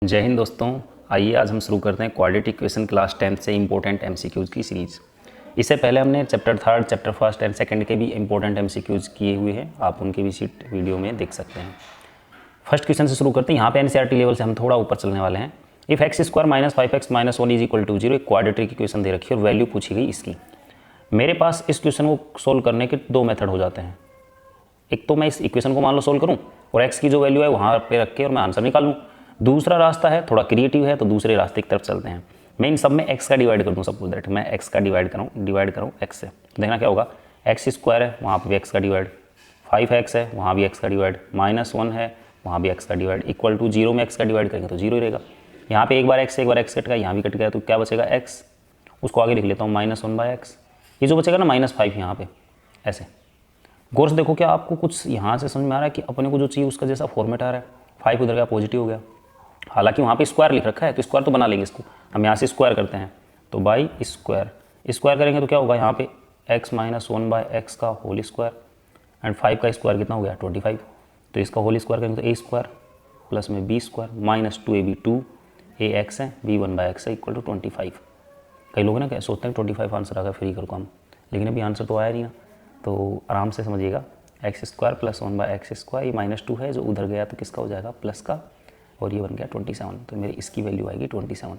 जय हिंद दोस्तों। आइए आज हम शुरू करते हैं क्वाड्रेटिक इक्वेशन क्लास 10th से इंपॉर्टेंट एमसीक्यूज़ की सीरीज़। इससे पहले हमने चैप्टर 3, चैप्टर 1 एंड 2 के भी इंपॉर्टेंट एमसीक्यूज़ किए हुए हैं, आप उनके भी सीट वीडियो में देख सकते हैं। फर्स्ट क्वेश्चन से शुरू करते हैं। यहाँ पे एनसीईआरटी लेवल से हम थोड़ा ऊपर चलने वाले हैं। If x square minus 5x minus 1 is equal to 0 एक क्वाड्रेटिक इक्वेशन दे रखी है और वैल्यू पूछी गई इसकी। मेरे पास इस क्वेश्चन को सोल्व करने के दो मेथड हो जाते हैं। एक तो मैं इस इक्वेशन को मान लो सोल्व करूं और x की जो वैल्यू है वहाँ पे रख के और मैं आंसर निकाल लूँ। दूसरा रास्ता है थोड़ा क्रिएटिव है, तो दूसरे रास्ते की तरफ चलते हैं। मैं इन सब में x का डिवाइड कर दूँ। सपोज दैट मैं x का डिवाइड करूँ x से, तो देखना क्या होगा। एक्स स्क्वायर है वहाँ पर भी x का डिवाइड, 5x है वहाँ भी x का डिवाइड, -1 है वहाँ भी x का डिवाइड, इक्वल टू 0 में x का डिवाइड करेंगे तो 0 ही रहेगा। यहाँ पे एक बार x कट गया, यहाँ भी कट गया, तो क्या बचेगा x। उसको आगे लिख लेता हूँ -1/x। ये जो बचेगा ना -5 यहाँ पे ऐसे। गौर से देखो क्या आपको कुछ यहाँ से समझ में आ रहा है कि अपने को जो चाहिए उसका जैसा फॉर्मेट आ रहा है। 5 उधर गया पॉजिटिव हो गया, हालांकि वहाँ पे स्क्वायर लिख रखा है तो स्क्वायर तो बना लेंगे इसको। हम यहाँ से स्क्वायर करते हैं तो बाई स्क्वायर करेंगे तो क्या होगा यहाँ पे x - 1/x का होल स्क्वायर एंड 5 का स्क्वायर कितना हो गया 25। तो इसका होल स्क्वायर करेंगे तो a स्क्वायर प्लस में b square minus 2ab 2ax है b 1/x है इक्वल टू 25। कई लोग ना क्या सोचते हैं 25 आंसर आ गया फ्री करो काम, लेकिन अभी आंसर तो आया नहीं ना, तो आराम से समझिएगा। X square plus 1/x square, ये -2 है जो उधर गया तो किसका हो जाएगा प्लस का, और ये बन गया 27। तो मेरी इसकी वैल्यू आएगी 27।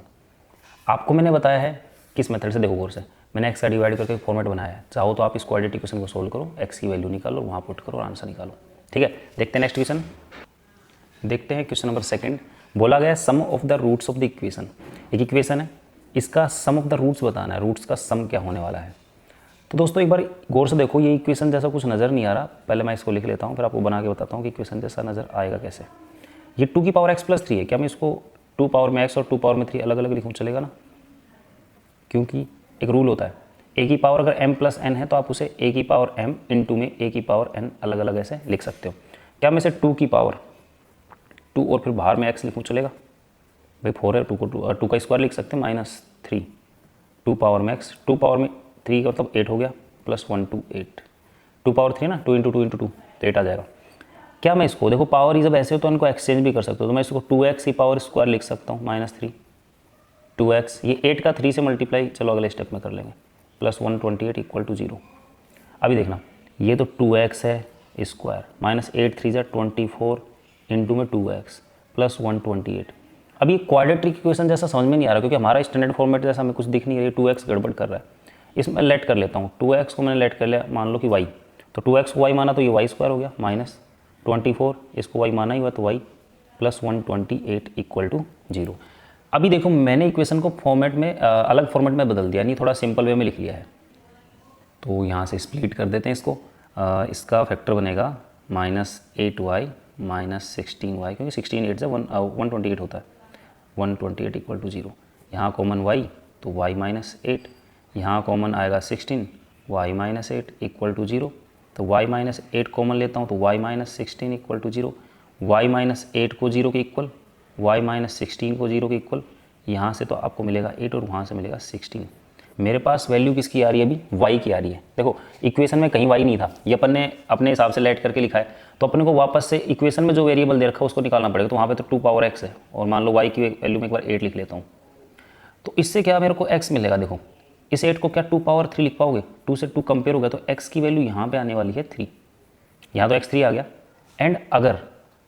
आपको मैंने बताया है किस मेथड से, देखो गौर से। मैंने एक्स का डिवाइड करके फॉर्मेट बनाया है। चाहो तो आप इस क्वाड्रेटिक इक्वेशन को सोल्व करो, एक्स की वैल्यू निकालो, वहाँ पुट करो और आंसर निकालो। ठीक है, देखते हैं नेक्स्ट क्वेश्चन। देखते हैं क्वेश्चन नंबर 2। बोला गया sum of the roots of the equation. एक इक्वेशन है, इसका सम ऑफ द रूट्स बताना है, रूट्स का सम क्या होने वाला है। तो दोस्तों एक बार गौर से देखो, ये इक्वेशन जैसा कुछ नज़र नहीं आ रहा। पहले मैं इसको लिख लेता हूँ, फिर आपको बना के बताता हूँ कि इक्वेशन जैसा नज़र आएगा कैसे। ये 2 की पावर x + 3 है। क्या मैं इसको 2 पावर में x और 2 पावर में 3 अलग अलग लिखूँ चलेगा ना, क्योंकि एक रूल होता है a की पावर अगर m + n है तो आप उसे a की पावर m इंटू में a की पावर n अलग अलग ऐसे लिख सकते हो। क्या मैं इसे 2 की पावर 2 और फिर बाहर में x लिखूँ चलेगा भाई, 4 है 2 को 2 का स्क्वायर लिख सकते हैं -3 2 पावर में x, 2 पावर में 3 का मतलब 8 हो गया प्लस 1 2 8, 2 पावर 3 ना 2 × 2 × 2 तो 8 आ जाएगा। क्या मैं इसको देखो पावर ही जब ऐसे हो तो इनको एक्सचेंज भी कर सकते हो, तो मैं इसको 2x की पावर स्क्वायर लिख सकता हूँ -3 2x, ये 8 का 3 से मल्टीप्लाई चलो अगले स्टेप में कर लेंगे, प्लस 128 इक्वल टू 0। अभी देखना ये तो 2x है स्क्वायर -8 3 24 इंटू में 2x प्लस 128। अब ये क्वाड्रेटिक इक्वेशन जैसा समझ में नहीं आ रहा, क्योंकि हमारा स्टैंडर्ड फॉर्मेट जैसा हमें कुछ दिख नहीं रहा है। 2x गड़बड़ कर रहा है। इसमें लेट कर लेता हूँ, 2x को मैंने लेट कर लिया, मान लो कि y, तो 2x को y माना तो ये y स्क्वायर हो गया -24, इसको y माना ही हुआ तो y प्लस 128 इक्वल टू 0। अभी देखो मैंने इक्वेशन को फॉर्मेट में अलग फॉर्मेट में बदल दिया, नहीं थोड़ा सिंपल वे में लिख लिया है। तो यहाँ से स्प्लिट कर देते हैं इसको। इसका फैक्टर बनेगा -8y -16y, क्योंकि 16 8 से 128 होता है, 128 इक्वल टू 0। यहाँ कॉमन y तो y -8, यहाँ कॉमन आएगा 16 y -8 इक्वल टू 0। तो y -8 कॉमन लेता हूँ तो y -16 इक्वल टू 0, y -8 को 0 के इक्वल, y -16 को 0 के इक्वल। यहाँ से तो आपको मिलेगा 8 और वहाँ से मिलेगा 16। मेरे पास वैल्यू किसकी आ रही है अभी, y की आ रही है। देखो इक्वेशन में कहीं y नहीं था, ये अपन ने अपने हिसाब से लेट करके लिखा है, तो अपने को वापस से इक्वेशन में जो वेरिएबल दे रखा है उसको निकालना पड़ेगा। तो वहाँ पे तो 2 पावर x है और मान लो y की वैल्यू में एक बार 8 लिख लेता हूँ, तो इससे क्या मेरे को x मिलेगा। देखो इस 8 को क्या 2 पावर 3 लिख पाओगे, 2 से 2 कंपेयर हो गया तो x की वैल्यू यहाँ पे आने वाली है 3। यहाँ तो x 3 आ गया। एंड अगर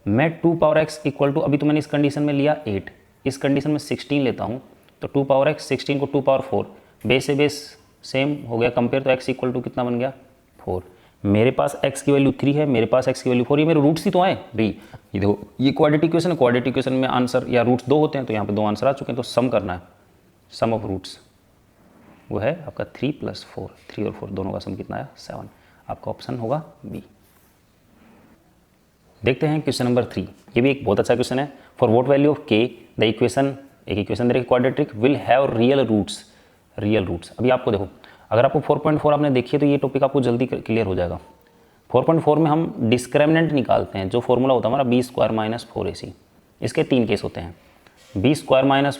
मैं 2 पावर x इक्वल टू, अभी तो मैंने इस कंडीशन में लिया 8, इस कंडीशन में 16 लेता हूँ तो 2 पावर x 16 को 2 पावर 4, बेस से बेस सेम हो गया कंपेयर, तो x इक्वल टू कितना बन गया 4। मेरे पास x की वैल्यू 3 है, मेरे पास x की वैल्यू 4, ये मेरे रूट्स ही तो आए भाई। ये देखो ये क्वाड्रेटिक इक्वेशन है, क्वाड्रेटिक इक्वेशन में आंसर या रूट्स 2 होते हैं, तो यहाँ पे 2 आंसर आ चुके हैं। तो सम करना है, सम ऑफ रूट्स वो है आपका 3 + 4, 3 और 4 दोनों का सम कितना आया 7। आपका ऑप्शन होगा बी। देखते हैं क्वेश्चन नंबर 3। ये भी एक बहुत अच्छा क्वेश्चन है। For what value of k the equation, एक इक्वेशन दे रखी quadratic will have real roots, real roots. अभी आपको देखो अगर आपको 4.4 आपने देखी है तो ये टॉपिक आपको जल्दी क्लियर हो जाएगा। 4.4 में हम डिस्क्रिमिनेंट निकालते हैं, जो फॉर्मूला होता है हमारा b² - 4ac। इसके 3 केस होते हैं, b² -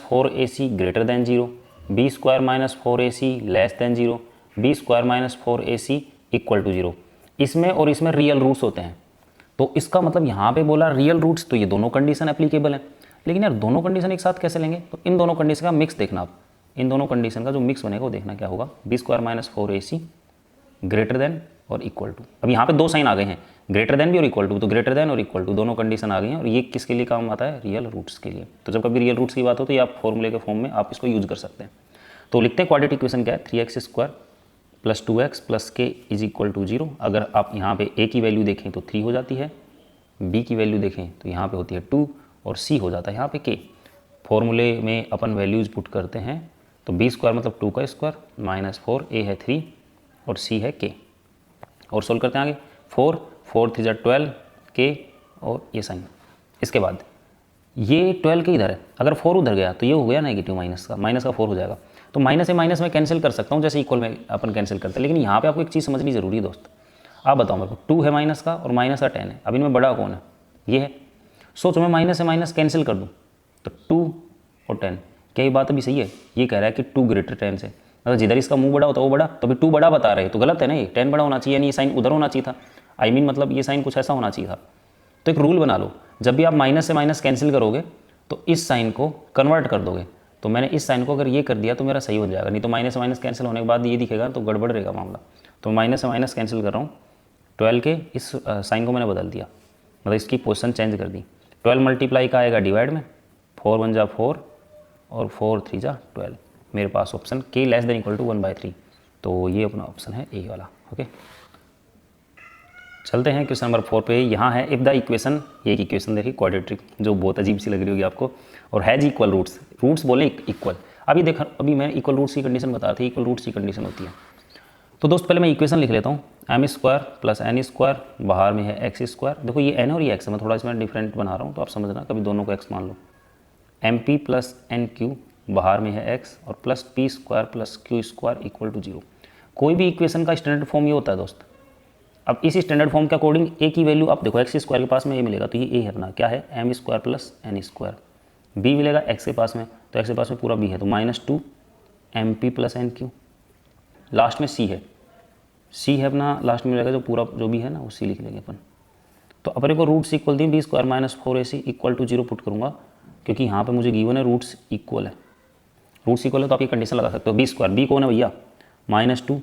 4ac greater than 0, b² - 4ac less than 0, b² - 4ac equal to 0। इसमें और इसमें रियल रूट्स होते हैं। तो इसका मतलब यहाँ पे बोला रियल रूट्स, तो ये दोनों कंडीशन एप्लीकेबल है। लेकिन यार दोनों कंडीशन एक साथ कैसे लेंगे, तो इन दोनों कंडीशन का मिक्स देखना आप, इन दोनों कंडीशन का जो मिक्स बनेगा वो देखना क्या होगा, b square minus 4ac greater than और इक्वल टू। अब यहाँ पे दो साइन आ गए हैं, ग्रेटर देन भी और इक्वल टू, तो ग्रेटर देन और इक्वल टू दोनों कंडीशन आ गई हैं, और ये किसके लिए काम आता है, रियल रूट्स के लिए। तो जब कभी रियल रूट्स की बात हो तो ये आप फॉर्मूले के फॉर्म में आप इसको यूज कर सकते हैं। तो लिखते हैं क्वाड्रेटिक इक्वेशन क्या है, 3x square plus 2x plus के इज इक्वल टू 0। अगर आप यहाँ पे a की वैल्यू देखें तो 3 हो जाती है, b की वैल्यू देखें तो यहाँ पे होती है 2 और c हो जाता है यहाँ पे k। फॉर्मूले में अपन वैल्यूज़ पुट करते हैं तो b स्क्वायर मतलब 2 का स्क्वायर माइनस 4, a है 3 और c है k। और सोल्व करते हैं आगे, 4 4 3 12 k और ये साइन। इसके बाद ये 12 के इधर है, अगर 4 उधर गया तो ये हो गया नेगेटिव माइनस का 4 हो जाएगा। तो माइनस से माइनस में कैंसिल कर सकता हूँ जैसे इक्वल में अपन कैंसिल करते हैं, लेकिन यहाँ पे आपको एक चीज़ समझनी जरूरी है दोस्त। आप बताओ मेरे को, 2 है माइनस का और माइनस का 10 है, अब इनमें बड़ा कौन है, ये है। सोचो मैं माइनस से माइनस कैंसिल कर दूँ तो 2 और 10, क्या ये बात अभी सही है, ये कह रहा है कि 2 ग्रेटर 10 से, मतलब जिधर इसका मुंह बड़ा होता है वो बड़ा, तो अभी 2 बड़ा बता रहे हैं तो गलत है ना, ये 10 बड़ा होना चाहिए, यानी ये साइन उधर होना चाहिए था, आई मीन मतलब ये साइन कुछ ऐसा होना चाहिए था। तो एक रूल बना लो, जब भी आप माइनस से माइनस कैंसिल करोगे तो इस साइन को कन्वर्ट कर दोगे। तो मैंने इस साइन को अगर ये कर दिया तो मेरा सही हो जाएगा, नहीं तो माइनस से माइनस कैंसिल होने के बाद ये दिखेगा तो गड़बड़ रहेगा मामला। तो माइनस से माइनस कैंसिल कर रहा हूँ, 12 के इस साइन को मैंने बदल दिया, मतलब इसकी पोजीशन चेंज कर दी। 12 मल्टीप्लाई का आएगा डिवाइड में, 4 1 जा 4 और 4 3 जा 12। मेरे पास option k less than equal to 1/3, तो ये अपना ऑप्शन है ए वाला। ओके, चलते हैं क्वेश्चन नंबर 4 पे। यहाँ है इफ़ द इक्वेशन, ये एक इक्वेशन देखिए क्वाड्रेटिक, जो बहुत अजीब सी लग रही होगी आपको, और हैज इक्वल रूट्स, रूट्स बोले इक्वल। अभी देखा, अभी मैं इक्वल रूट्स की कंडीशन बता थी, इक्वल रूट्स की कंडीशन होती है। तो दोस्त पहले मैं इक्वेशन लिख लेता हूँ, m square plus n square, बाहर में है एक्स स्क्वायर। देखो ये एन और ये एक्स है, मैं थोड़ा इसमें डिफरेंट बना रहा हूँ तो आप समझना, कभी दोनों को एक्स मान लो। M p plus n q, बाहर में है एक्स, और plus p square plus q square equal to 0। कोई भी इक्वेशन का स्टैंडर्ड फॉर्म ये होता है दोस्त। अब इस स्टैंडर्ड फॉर्म के अकॉर्डिंग ए की वैल्यू आप देखो, एक्स स्क्वायर के पास में ए मिलेगा तो ये ए है अपना, क्या है, M square plus n square. B मिलेगा एक्स के पास में, तो एक्स के पास में पूरा बी है तो -2 M p plus n q. Last में सी है, सी है अपना, लास्ट में मिलेगा जो पूरा जो भी है ना, वो सी लिख लेंगे अपन। तो अपने को रूट्स इक्वल दी, b square minus 4ac equal to 0 put करूँगा, क्योंकि यहाँ पे मुझे गिवन है रूट्स इक्वल है। रूट्स इक्वल है तो आप ये कंडीशन लगा सकते हो, बी स्क्वायर, बी कौन है भैया, -2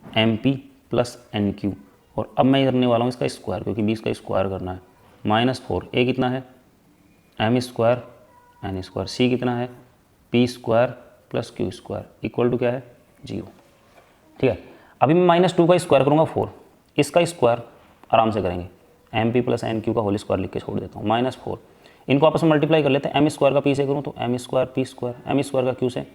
M p plus n q, और अब मैं करने वाला हूँ इसका स्क्वायर, क्योंकि बी का स्क्वायर करना है। -4 ए कितना है, M square n square, c कितना है, p square plus q square equal to क्या है, 0। ठीक है, अभी मैं -2 का स्क्वायर करूँगा 4, इसका स्क्वायर आराम से करेंगे, m p plus n q का होल स्क्वायर लिख के छोड़ देता हूँ, -4। इनको आपस में मल्टीप्लाई कर लेते हैं, एम स्क्वायर का पी से करूँ तो m square P square, m square का क्यू से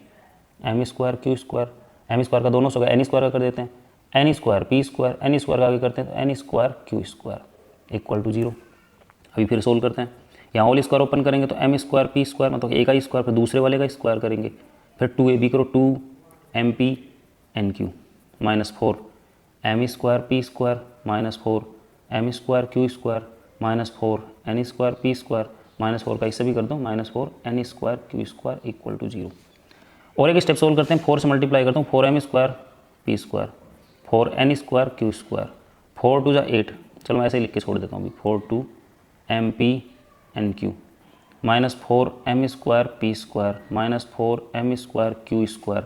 m square Q square, m square का दोनों से एन स्क्वायर का कर देते हैं, n square P square, n square का आगे करते हैं तो n square Q square equal to 0। अभी फिर सोल्व करते हैं, यहाँ होल स्क्वायर ओपन करेंगे तो एम स्क्वायर पी स्क्वायर, मतलब ए का स्क्वायर, फिर दूसरे वाले का स्क्वायर करेंगे, फिर 2ab करो 2 M P N Q, -4 M square P square, -4 M square Q square, -4 N square P square, -4 का इससे भी कर दो, -4 N square Q square equal to 0। और एक स्टेप सोल्व करते हैं, 4 से मल्टीप्लाई करता हूँ, 4 M square P square, 4 N square Q square, 4 2 जा 8, चलो मैं ऐसे ही लिख के छोड़ देता हूँ अभी, 4 2 M P N Q, -4 M square P square, -4 M square Q square,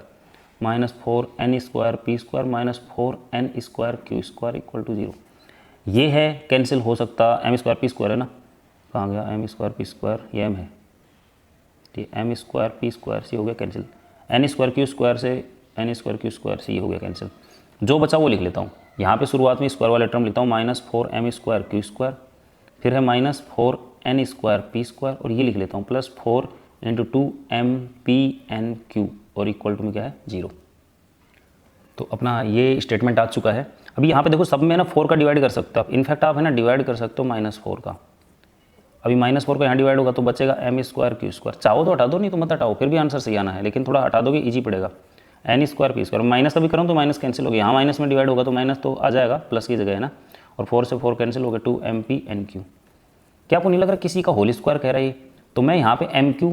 -4 N square P square, -4 N square Q square equal to 0। ये है कैंसिल हो सकता, एम स्क्वायर पी स्क्वायर है ना, कहाँ गया एम स्क्वायर पी स्क्वायर, ये M है, ठीक है, एम स्क्वायर पी स्क्वायर सी हो गया cancel, N square Q square से एन स्क्वायर क्यू स्क्वायर सी हो गया कैंसिल। जो बचा वो लिख लेता हूँ, यहाँ पे शुरुआत में स्क्वायर वाले टर्म लिखता हूँ, -4 एम स्क्वायर क्यू स्क्वायर, फिर है -4 एन स्क्वायर पी स्क्वायर, और ये लिख लेता हूँ +4 × 2 एम पी एन क्यू, और इक्वल टू में क्या है 0। तो अपना ये स्टेटमेंट आ चुका है। अभी यहाँ पे देखो सब में ना 4 का डिवाइड कर सकते हो आप, इनफैक्ट आप है ना डिवाइड कर सकते हो -4 का। अभी -4 का यहाँ डिवाइड होगा तो बचेगा एम स्क्वायर क्यू स्क्वायर, चाहो तो हटा दो, नहीं तो मत हटाओ, फिर भी आंसर सही आना है, लेकिन थोड़ा हटा दोगे ईजी पड़ेगा। N square P square, minus का भी करूँ तो माइनस कैंसिल हो गया, यहाँ माइनस में डिवाइड होगा तो माइनस तो आ जाएगा, प्लस की जगह है ना, और 4 से 4 कैंसिल हो गया, 2 एम पी एन क्यू। क्या आपको नहीं लग रहा किसी का होल स्क्वायर कह रहा है ये, तो मैं यहाँ पे M Q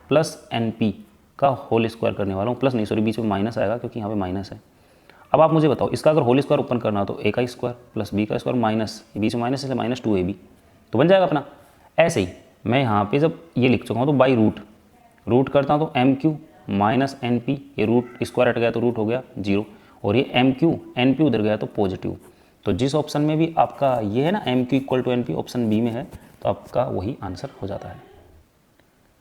plus N P का होल स्क्वायर करने वाला हूँ, प्लस नहीं सॉरी बीच में माइनस आएगा क्योंकि यहाँ पे माइनस है। अब आप मुझे बताओ इसका अगर होल स्क्वायर ओपन करना हो तो ए का स्क्वायर प्लस बी का स्क्वायर माइनस, बीच में माइनस है -2ab, तो बन जाएगा अपना। ऐसे ही मैं यहाँ पे जब ये लिख चुका हूँ तो बाई रूट करता हूँ तो M Q minus N P, ये रूट स्क्वायर हट गया तो रूट हो गया 0, और ये एम क्यू एन पी उधर गया तो पॉजिटिव। तो जिस ऑप्शन में भी आपका ये है ना M Q equal to N P, option B में है, तो आपका वही आंसर हो जाता है।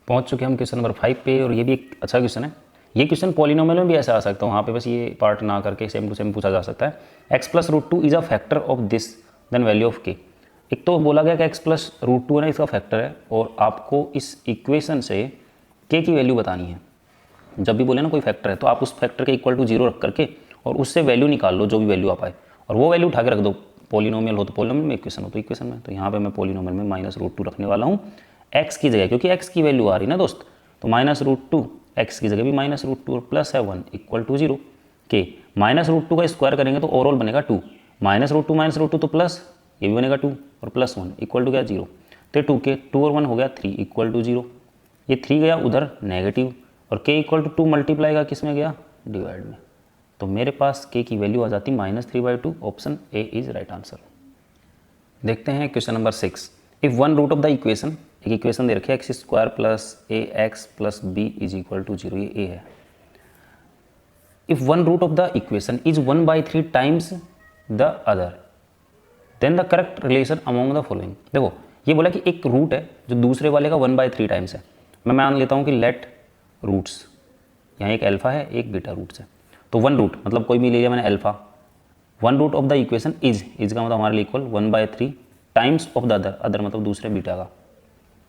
पहुँच चुके हम क्वेश्चन नंबर 5 पे, और ये भी एक अच्छा क्वेश्चन है। ये क्वेश्चन पॉलिनोमियल में भी ऐसा आ सकता है, वहाँ पे बस ये पार्ट ना करके सेम टू सेम पूछा जा सकता है। X plus root two is a factor of this then value of K. एक तो बोला गया कि एक्स प्लस रूट टू है ना, इसका फैक्टर है, और आपको इस इक्वेशन से के की वैल्यू बतानी है। जब भी बोले ना कोई फैक्टर है तो आप उस फैक्टर के इक्वल टू 0 रख करके और उससे वैल्यू निकाल लो, जो भी वैल्यू आप आए, और वो वैल्यू उठा के रख दो। पॉलिनोमियल हो तो पॉलिनोमियल में, इक्वेशन हो तो इक्वेशन में। तो यहाँ पे मैं पॉलिनोमियल में माइनस रूट टू रखने वाला हूँ एक्स की जगह, क्योंकि एक्स की वैल्यू आ रही ना दोस्त, तो माइनस रूट टू एक्स की जगह भी माइनस रूट टू और प्लस है 1 इक्वल टू 0 के। माइनस रूट टू का स्क्वायर करेंगे तो ओवरऑल बनेगा 2, माइनस रूट टू तो प्लस, ये भी बनेगा 2 और प्लस 1 इक्वल टू क्या 0। तो 2 के 2 और 1 हो गया 3 इक्वल टू 0। ये 3 गया उधर नेगेटिव, और के इक्वल टू 2 मल्टीप्लाई का किस में गया, डिवाइड में। तो मेरे पास के की वैल्यू आ जाती -3/2, option A is right answer. देखते हैं question number 6। If one root of the equation, एक इक्वेशन दे रखी है X square plus A X plus B is equal to 0, ये ए है। If one root of the equation is 1/3 times the other then the correct relation among the following. देखो ये बोला कि एक रूट है जो दूसरे वाले का 1/3 टाइम्स है। मैं मान लेता हूँ कि लेट रूट्स, यहाँ एक अल्फा है एक बीटा रूट्स है, तो वन रूट मतलब कोई भी ले लिया मैंने alpha, one root of the equation is का मतलब हमारे लिए equal 1/3 times of the other मतलब दूसरे बीटा का,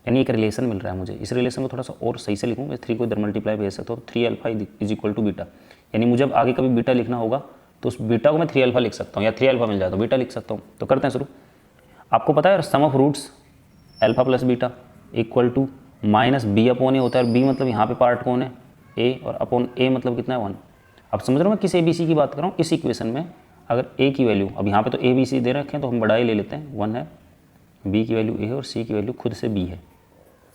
यानी एक रिलेशन मिल रहा है मुझे। इस रिलेशन को थोड़ा सा और सही से लिखूँ, मैं 3 को इधर मल्टीप्लाई भेज सकता हूँ, 3 alpha is equal to beta, यानी मुझे अब आगे कभी बीटा लिखना होगा तो उस बीटा को मैं 3 अल्फा लिख सकता हूँ, या 3 अल्फा मिल जाए तो बीटा लिख सकता हूँ। तो करते हैं शुरू। आपको पता है sum of roots alpha plus beta equal to minus b upon a होता है, और बी मतलब यहाँ पे पार्ट कौन है ए, और अपॉन ए मतलब कितना है 1। अब समझ रहे हो मैं किस ए बी सी की बात कर रहा हूँ। इस इक्वेशन में अगर ए की वैल्यू, अब यहाँ पे तो ए बी सी दे रखे हैं तो हम बड़ा ए ले लेते हैं, 1 है, बी की वैल्यू ए है और सी की वैल्यू खुद से बी है,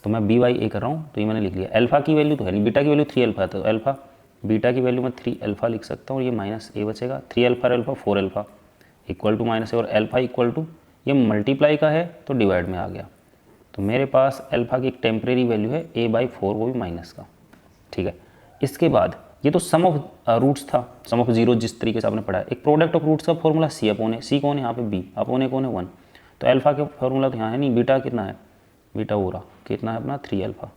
तो मैं बी बाई ए कर रहा हूँ, तो ये मैंने लिख लिया। अल्फा की वैल्यू तो है नहीं, बीटा की वैल्यू 3 अल्फा है, तो अल्फा बीटा की वैल्यू मैं 3 अल्फा लिख सकता हूँ, और ये माइनस ए बचेगा, 3 alpha alpha 4 alpha equal to minus a, और अल्फा इक्वल टू ये मल्टीप्लाई का है तो डिवाइड में आ गया। तो मेरे पास अल्फा की एक टेम्परेरी वैल्यू है a/4, वो भी माइनस का, ठीक है। इसके बाद ये तो सम ऑफ रूट्स था, सम ऑफ जीरो जिस तरीके से आपने पढ़ा है। एक प्रोडक्ट ऑफ रूट्स का फॉर्मूला सी अपॉन ए, सी कौन है यहाँ पे बी, अपॉन ए कौन है 1, तो अल्फा का फॉर्मूला तो यहाँ है नहीं, बीटा कितना है, बीटा हो रहा कितना है अपना 3 अल्फा,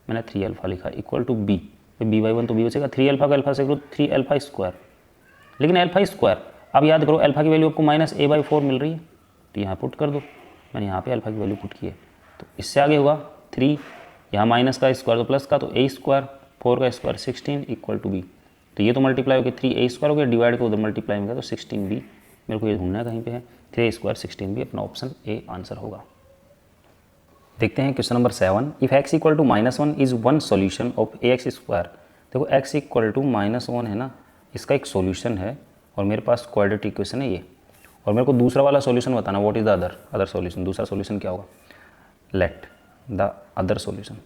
मैंने 3 अल्फा लिखा इक्वल टू बी, b/1 तो बी बचेगा, 3 अल्फा का अल्फा से करो 3 अल्फा स्क्वायर, लेकिन अल्फा स्क्वायर अब याद करो अल्फा की वैल्यू आपको -a/4 मिल रही है, तो यहाँ पुट कर दो, मैंने यहाँ पे अल्फा की वैल्यू पुट की है। तो इससे आगे होगा 3, यहाँ माइनस का स्क्वायर तो प्लस का, तो a स्क्वायर 4 का स्क्वायर 16 इक्वल टू बी, तो ये तो मल्टीप्लाई हो गया 3a स्क्वायर हो गया, डिवाइड को उधर मल्टीप्लाई में गया तो 16b, मेरे को ये ढूंढना है कहीं पे है, 3a स्क्वायर 16b, अपना ऑप्शन ए आंसर होगा। देखते हैं question number 7। If x equal to -1 is one solution of ax square. देखो x इक्वल टू -1 है ना, इसका एक सॉल्यूशन है, और मेरे पास क्वाड्रेटिक इक्वेशन है ये, और मेरे को दूसरा वाला सॉल्यूशन बताना, what is the other solution, दूसरा सॉल्यूशन क्या होगा। लेट द अदर सॉल्यूशन,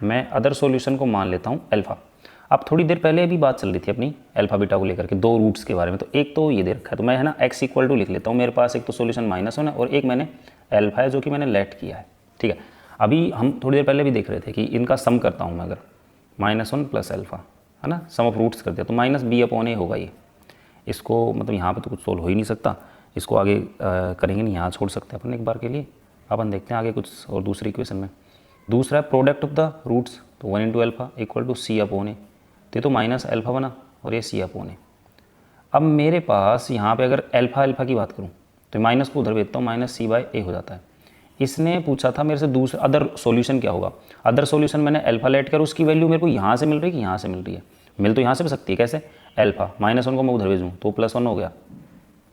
मैं अदर सॉल्यूशन को मान लेता हूँ अल्फा। अब थोड़ी देर पहले अभी बात चल रही थी अपनी अल्फा बीटा को लेकर के, दो रूट्स के बारे में, तो एक तो ये दे रखा है, तो मैं है ना x इक्वल टू लिख लेता हूँ। मेरे पास एक तो सॉल्यूशन -1 है और एक मैंने अल्फा है जो कि मैंने लेट किया है, ठीक है। अभी हम थोड़ी देर पहले भी देख रहे थे कि इनका सम करता हूँ मैं, अगर -1 प्लस अल्फा है ना, सम ऑफ रूट्स कर दिया तो -b/a होगा ये। इसको मतलब यहाँ पे तो कुछ सोल्व हो ही नहीं सकता, इसको आगे करेंगे नहीं, यहाँ छोड़ सकते हैं अपन एक बार के लिए। अपन देखते हैं आगे कुछ और दूसरी इक्वेशन में। दूसरा है प्रोडक्ट ऑफ द रूट्स, तो 1 × अल्फा इक्वल टू c/a, तो माइनस अल्फा बना और ये c/a। अब मेरे पास यहाँ पे अगर अल्फा की बात करूँ तो माइनस को उधर भेजता हूँ, -c/a हो जाता है। इसने पूछा था मेरे से दूसरा अदर सॉल्यूशन क्या होगा। अदर सॉल्यूशन मैंने अल्फा लेट कर, उसकी वैल्यू मेरे को यहाँ से मिल रही है कि यहाँ से मिल रही है, मिल तो यहाँ से भी सकती है, कैसे, अल्फा -1 को मैं उधर भेजूँ तो +1 हो गया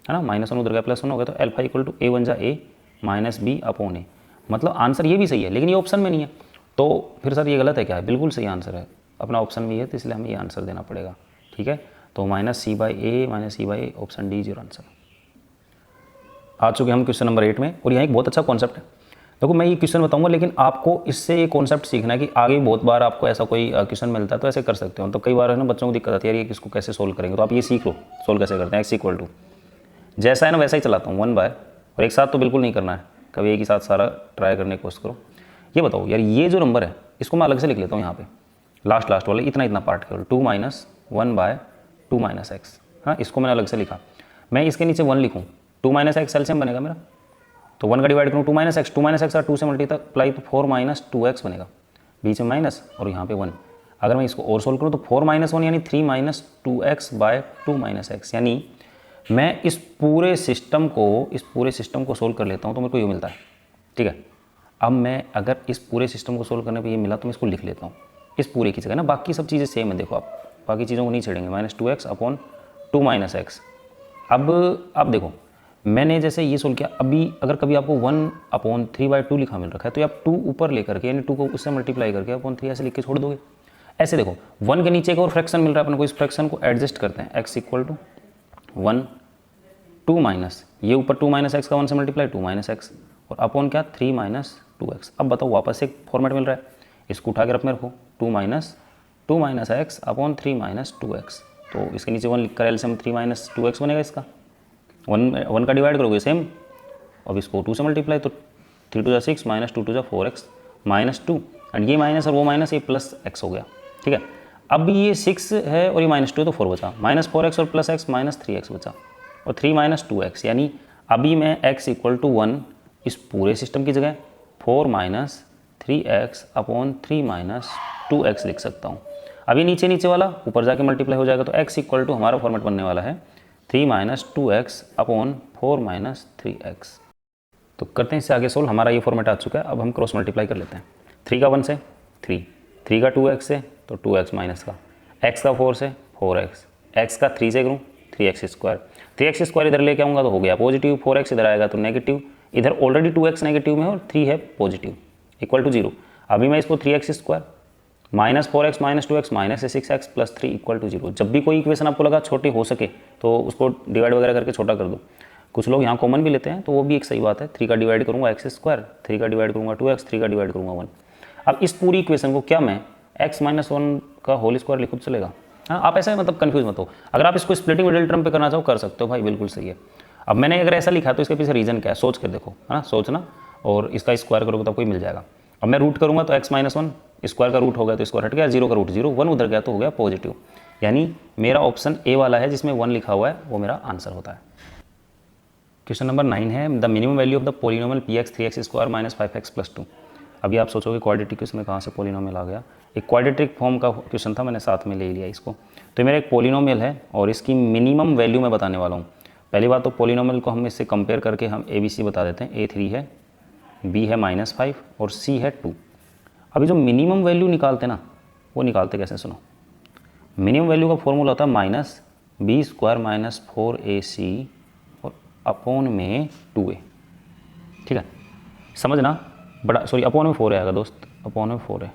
है ना, -1 उधर गया +1 हो गया, तो अल्फा इक्वल टू a1 जा a -b/a, मतलब आंसर ये भी सही है, लेकिन ये ऑप्शन में नहीं है, तो फिर सर ये गलत है क्या है, बिल्कुल सही आंसर है, अपना ऑप्शन में है, तो इसलिए हमें ये आंसर देना पड़ेगा, ठीक है। तो -c/a option D is your answer. आ चुके हम क्वेश्चन नंबर 8 में, और यहाँ एक बहुत अच्छा कॉन्सेप्ट है। देखो मैं ये क्वेश्चन बताऊंगा, लेकिन आपको इससे ये कॉन्सेप्ट सीखना है कि आगे बहुत बार आपको ऐसा कोई क्वेश्चन मिलता है तो ऐसे कर सकते हो। तो कई बार है ना बच्चों को दिक्कत आती है यार ये किसको कैसे सोल्व करेंगे, तो आप ये सीख लो सोल्व कैसे करते हैं। x इक्वल टू जैसा है ना वैसा ही चलाता हूँ 1 बाय, और एक साथ तो बिल्कुल नहीं करना है, कभी एक ही साथ सारा ट्राई करने की कोशिश करो। ये बताओ यार, ये जो नंबर है इसको मैं अलग से लिख लेता हूँ यहाँ पे, लास्ट वाले इतना पार्ट केवल 2 माइनस 1/2 माइनस एक्स। हाँ, इसको मैंने अलग से लिखा। मैं इसके नीचे 1 लिखूँ, 2 माइनस एक्स एलसीएम बनेगा मेरा, तो 1 का डिवाइड करूँ 2 माइनस एक्स और 2 से मल्टीप्लाई तो 4 माइनस 2x बनेगा, बीच में माइनस और यहाँ पे 1। अगर मैं इसको और सोल्व करूँ तो 4 माइनस 1 यानी 3 माइनस 2x/2 माइनस एक्स। यानी मैं इस पूरे सिस्टम को सोल्व कर लेता हूँ तो मेरे को ये मिलता है। ठीक है, अब मैं अगर इस पूरे सिस्टम को सोल्व करने पे ये मिला तो मैं इसको लिख लेता हूँ इस पूरे की जगह ना। बाकी सब चीज़ें सेम है, देखो आप बाकी चीज़ों को नहीं छेड़ेंगे, -2x/2 माइनस एक्स। अब देखो मैंने जैसे ये सोल्व किया, अभी अगर कभी आपको 1/3/2 लिखा मिल रखा है तो आप 2 ऊपर लेकर के यानी 2 को उससे मल्टीप्लाई करके 1/3 ऐसे लिख के छोड़ दोगे। ऐसे देखो 1 के नीचे एक और फ्रैक्शन मिल रहा है अपन को, इस फ्रैक्शन को एडजस्ट करते हैं, x = 1 2 माइनस ये ऊपर 2 माइनस एक्स का 1 से मल्टीप्लाई 2 माइनस एक्स और अपॉन क्या 3 माइनस 2x। अब बताओ वापस एक फॉर्मेट मिल रहा है, इसको उठा के रख में रखो 2 minus x upon 3 minus 2x। तो इसके नीचे 1 लिख कर एलसीएम 3 माइनस 2x बनेगा इसका। 1 का डिवाइड करोगे सेम, अब इसको 2 से मल्टीप्लाई तो 3 2 6 -2 2 4x -2 एंड ये माइनस और वो माइनस, ये प्लस x हो गया। ठीक है, अब ये 6 है और ये -2 तो 4 बचा, -4x और प्लस x -3x बचा और 3 माइनस 2x। यानी अभी मैं x = 1 इस पूरे सिस्टम की जगह 4 minus 3x upon 3 minus 2x लिख सकता हूँ। अभी नीचे वाला ऊपर जाके मल्टीप्लाई हो जाएगा तो x = हमारा फॉर्मेट बनने वाला है 3 minus 2x upon 4 minus 3x। तो करते हैं इससे आगे सोल्व, हमारा ये फॉर्मेट आ चुका है। अब हम क्रॉस मल्टीप्लाई कर लेते हैं, 3 का 1 से 3 का 2x से तो 2x माइनस का, x का 4 से 4x, x का 3 से करूँ 3x² इधर लेके आऊँगा तो हो गया पॉजिटिव, 4x इधर आएगा तो नेगेटिव, इधर ऑलरेडी 2x नेगेटिव में है और 3 है पॉजिटिव, = 0। अभी मैं इसको 3x² -4x -2x -6x + 3 = 0। जब भी कोई इक्वेशन आपको लगा छोटी हो सके तो उसको डिवाइड वगैरह करके छोटा कर दो। कुछ लोग यहाँ कॉमन भी लेते हैं तो वो भी एक सही बात है। 3 का डिवाइड करूँगा x², 3 का डिवाइड करूँगा 2x, 3 का डिवाइड करूँगा 1। अब इस पूरी इक्वेशन को क्या मैं x - 1 का होल स्क्वायर लिखूँ तो चलेगा? हाँ, आप ऐसा मतलब कन्फ्यूज मत हो। अगर आप इसको स्प्लिटिंग मिडिल टर्म पे करना चाहो कर सकते हो भाई, बिल्कुल सही है। अब मैंने अगर ऐसा लिखा तो इसके पीछे रीज़न क्या है सोच कर देखो, है ना, सोचना, और इसका स्क्वायर करोगे तो आपको मिल जाएगा। अब मैं रूट करूँगा तो x - 1 स्क्वायर का रूट हो गया तो स्क्वायर हट गया, 0 का रूट 0, 1 उधर गया तो हो गया पॉजिटिव। यानी मेरा ऑप्शन ए वाला है जिसमें 1 लिखा हुआ है वो मेरा आंसर होता है। क्वेश्चन नंबर 9 है the minimum value of the polynomial px 3x² - 5x + 2। अभी आप सोचोगे क्वाड्रेटिक क्वेश्चन में कहाँ से पोलिनोमियल आ गया। एक क्वाड्रेटिक फॉर्म का क्वेश्चन था, मैंने साथ में ले लिया इसको। तो मेरा एक पोलिनोमियल है और इसकी मिनिमम वैल्यू मैं बताने वाला हूँ। पहली बात तो पोलिनोमियल को हम इससे कंपेयर करके हम ABC बता देते हैं। A 3 है, B है -5 और C है 2। अभी जो मिनिमम वैल्यू निकालते ना वो निकालते कैसे सुनो। मिनिमम वैल्यू का फॉर्मूला होता है -b² - 4ac और अपॉन में 2a। ठीक है, समझना, बड़ा सॉरी अपॉन में 4 आएगा दोस्त, अपॉन में 4 है।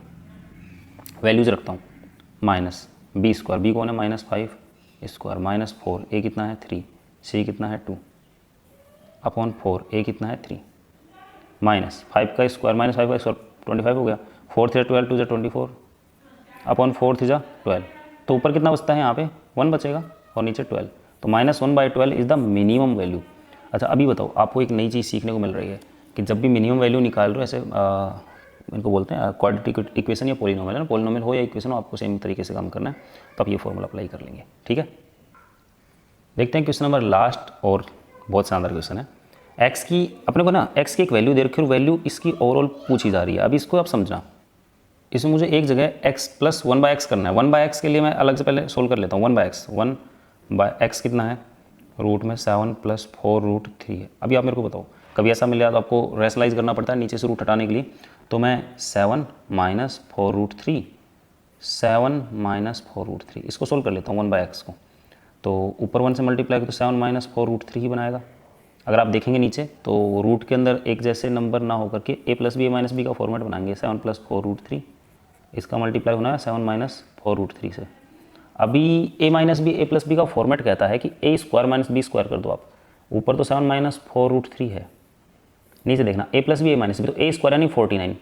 वैल्यूज रखता हूँ, -b², b कौन है -5² -4, a कितना है 3, c कितना है 2 अपॉन 4, a कितना है 3 -5 का स्क्वायर -5 का स्क्वायर 25 हो गया, 4 3 12 2 24 अपॉन 4 3 12। तो ऊपर कितना बचता है यहाँ पे 1 बचेगा और नीचे 12, तो -1/12 इज़ द मिनिमम वैल्यू। अच्छा अभी बताओ, आपको एक नई चीज़ सीखने को मिल रही है कि जब भी मिनिमम वैल्यू निकाल रहे हो ऐसे इनको बोलते हैं क्वाड्रेटिक इक्वेशन या पोलिनोमियल है ना, पोलिनोमियल हो या इक्वेशन हो आपको सेम तरीके से काम करना है, तो आप ये फॉर्मूला अप्लाई कर लेंगे। ठीक है, देखते हैं क्वेश्चन नंबर लास्ट और बहुत शानदार क्वेश्चन है। एक्स की अपने को ना एक्स की एक वैल्यू दे रखी और वैल्यू इसकी ओवरऑल पूछी जा रही है। अभी इसको आप समझना, इसमें मुझे एक जगह x + 1/x करना है। 1/x के लिए मैं अलग से पहले सोल्व कर लेता हूँ। 1/x कितना है, रूट में 7 + 4√3 है। अभी आप मेरे को बताओ, कभी ऐसा मिल जाए तो आपको रेशनलाइज करना पड़ता है नीचे से रूट हटाने के लिए, तो मैं 7 - 4√3 7 - 4√3 इसको सोल्व कर लेता हूँ 1/x को। तो ऊपर 1 से मल्टीप्लाई करो तो 7 - 4√3 ही बनाएगा। अगर आप देखेंगे नीचे तो रूट के अंदर एक जैसे नंबर ना होकर के a + b a - b का फॉर्मेट बनाएंगे। 7 + 4√3 इसका मल्टीप्लाई होना है 7 - 4√3 से। अभी a - b a + b का फॉर्मेट कहता है कि a² - b² कर दो आप। ऊपर तो 7 - 4√3 है, नीचे देखना a + b a - b, तो a² यानी 49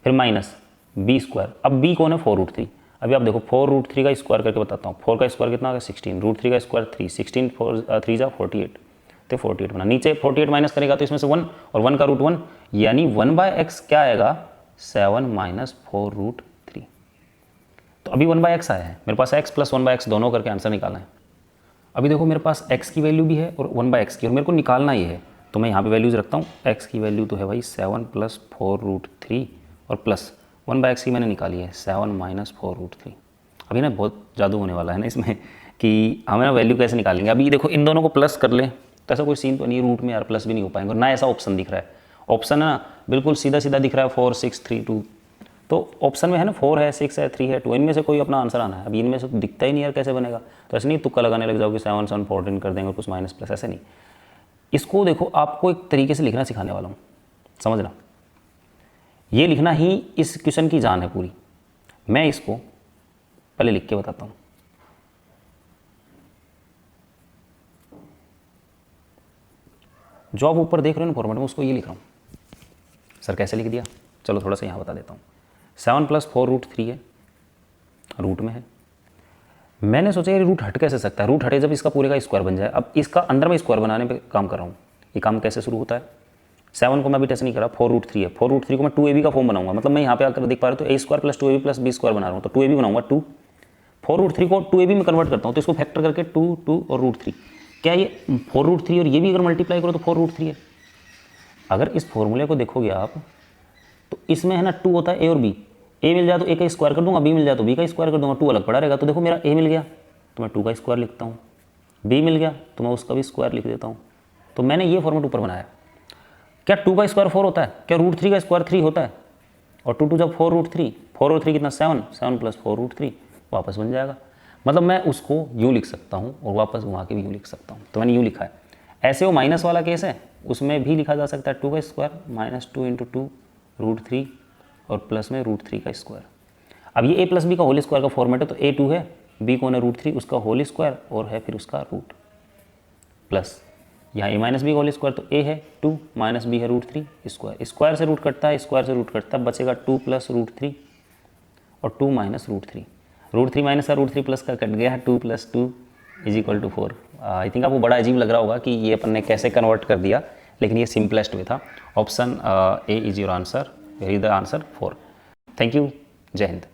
फिर माइनस b²। अब b कौन है 4√3। अभी आप देखो 4√3 का स्क्वायर करके बताता हूँ। 4 का स्क्वायर कितना आ गया 16, √3 का स्क्वायर 3, 16 4 3 जा 48, तो 48 बना। नीचे 48 माइनस करेगा तो इसमें से 1 और 1 का रूट 1, यानी 1/x क्या आएगा 7 माइनस 4√3। तो अभी 1/x आया है मेरे पास, x प्लस 1/x दोनों करके आंसर निकालना है। अभी देखो मेरे पास x की वैल्यू भी है और 1/x की, और मेरे को निकालना ही है, तो मैं यहाँ पे वैल्यूज रखता हूँ। x की वैल्यू तो है भाई 7 प्लस 4√3 और प्लस 1/x की मैंने निकाली है 7 माइनस 4√3। अभी ना बहुत जादू होने वाला है ना इसमें कि हमें ना वैल्यू कैसे निकालेंगे। अभी देखो इन दोनों को प्लस कर ले तो ऐसा कोई सीन तो नहीं, रूट में यार प्लस भी नहीं हो पाएंगे, और ना ऐसा ऑप्शन दिख रहा है। ऑप्शन है ना बिल्कुल सीधा सीधा दिख रहा है 4 6 3 2, तो ऑप्शन में है ना 4 है 6 है 3 है 2, इनमें से कोई अपना आंसर आना है। अभी इनमें से दिखता ही नहीं यार, कैसे बनेगा। तो ऐसे नहीं तुक्का लगाने लग जाओगे 7 7 14 कर देंगे और कुछ माइनस प्लस, ऐसे नहीं। इसको देखो आपको एक तरीके से लिखना सिखाने वाला हूँ, समझना। ये लिखना ही इस क्वेश्चन की जान है पूरी। मैं इसको पहले लिख के बताता हूँ। जो आप ऊपर देख रहे हो ना फॉर्मेट में, उसको ये लिख रहा हूँ। सर कैसे लिख दिया, चलो थोड़ा सा यहाँ बता देता हूँ। 7 प्लस 4√3 है, रूट में है। मैंने सोचा ये रूट हट कैसे सकता है, रूट हटे जब इसका पूरे का स्क्वायर बन जाए। अब इसका अंदर में स्क्वायर बनाने पे काम कर रहा हूँ। ये काम कैसे शुरू होता है, 7 को मैं अभी टेस्ट नहीं करा, 4√3 है। 4√3 को मैं 2ab का फॉर्म बनाऊंगा, मतलब मैं यहाँ पे आकर देख पा रहा हूँ तो a² plus 2ab plus b² बना रहा हूँ, तो 2ab बनाऊंगा 2। 4√3 को 2ab में कन्वर्ट करता हूँ, तो इसको फैक्टर करके 2 2 और √3। क्या ये 4√3 और ये भी अगर मल्टीप्लाई करो तो 4√3 है। अगर इस फॉर्मूले को देखोगे आप तो इसमें है ना 2 होता है a और b, a मिल जाए तो a का स्क्वायर कर दूंगा, b मिल जाए तो b का स्क्वायर कर दूंगा, 2 अलग पड़ा रहेगा। तो देखो मेरा a मिल गया तो मैं 2 का स्क्वायर लिखता हूँ, b मिल गया तो मैं उसका भी स्क्वायर लिख देता हूँ। तो मैंने ये फॉर्मेट ऊपर बनाया। क्या 2 का स्क्वायर 4 होता है, क्या √3 का स्क्वायर 3 होता है, और 2 2 जब 4√3, 4 और 3 कितना 7, 7 प्लस 4√3 वापस बन जाएगा। मतलब मैं उसको यूँ लिख सकता हूँ और वापस वहाँ के भी यूँ लिख सकता हूँ। तो मैंने यूँ लिखा है। ऐसे वो माइनस वाला केस है, उसमें भी लिखा जा सकता है 2 का स्क्वायर माइनस 2 × 2 √3 और प्लस में √3 का स्क्वायर। अब ये a प्लस बी का होल स्क्वायर का फॉर्मेट है, तो a 2 है, b कौन है √3, उसका होल स्क्वायर और है फिर उसका रूट, प्लस यहाँ a माइनस बी का होल स्क्वायर, तो a है 2 माइनस b है √3 स्क्वायर, स्क्वायर से रूट कटता है, स्क्वायर से रूट कटता है, बचेगा 2 प्लस √3 और 2 माइनस √3। √3 माइनस का √3 प्लस का कट गया, 2 प्लस 2 = 4। आई थिंक आपको बड़ा अजीब लग रहा होगा कि ये अपन ने कैसे कन्वर्ट कर दिया, लेकिन ये सिंपलेस्ट वे था। Option A is your answer, very the answer 4। Thank you, जय हिंद।